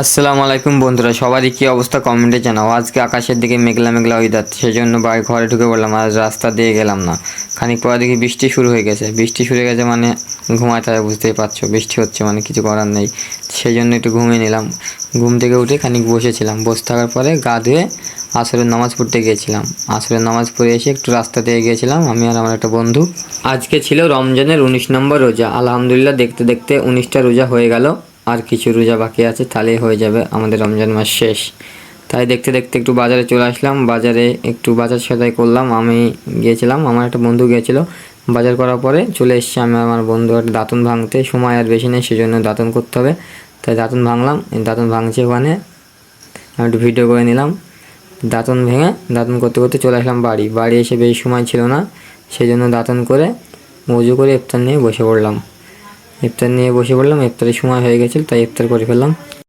আসসালামু আলাইকুম বন্ধুরা, সবারই কী অবস্থা কমেন্টে জানাও। আজকে আকাশের দিকে মেঘলা মেঘলা ওয়েদার, সেজন্য ঘরে ঢুকে পড়লাম। আজ রাস্তা দিয়ে গেলাম না, খানিক পরে দেখি বৃষ্টি শুরু হয়ে গেছে। বৃষ্টি শুরু হয়ে গেছে মানে ঘুমাতে হবে, বুঝতেই পারছো বৃষ্টি হচ্ছে মানে কিছু করার নেই। সেই জন্য একটু ঘুমিয়ে নিলাম। ঘুম থেকে উঠে খানিক বসেছিলাম, বসে থাকার পরে গা ধুয়ে আসরের নামাজ পড়তে গিয়েছিলাম। আসরের নামাজ পড়ে এসে একটু রাস্তা দিয়ে গিয়েছিলাম আমি আর আমার একটা বন্ধু। আজকে ছিল রমজানের 19 নম্বর রোজা। আলহামদুলিল্লাহ, দেখতে দেখতে 19টা রোজা হয়ে গেল। আর কিছু রোজা বাকি আছে, তাহলেই হয়ে যাবে আমাদের রমজান মাস শেষ। তাই দেখতে দেখতে একটু বাজারে চলে আসলাম। বাজারে একটু বাজার সদাই করলাম। আমি গিয়েছিলাম, আমার একটা বন্ধু গিয়েছিল। বাজার করার পরে চলে এসেছি আমি আমার বন্ধু একটা দাঁতন ভাঙতে। সময় আর বেশি নেই, সেজন্য দাঁতন করতে হবে। তাই দাঁতন ভাঙলাম, দাঁতন ভাঙছে ওখানে। আমি একটু ভিডিও করে নিলাম। দাঁতন ভেঙে দাঁতন করতে করতে চলে আসলাম বাড়ি। বাড়ি এসে বেশি সময় ছিল না, সেই জন্য দাঁতন করে উজু করে ইফতার নিয়ে বসে পড়লাম। ইফতারের সময় হয়ে গেছিল, তাই ইফতার করে ফেললাম।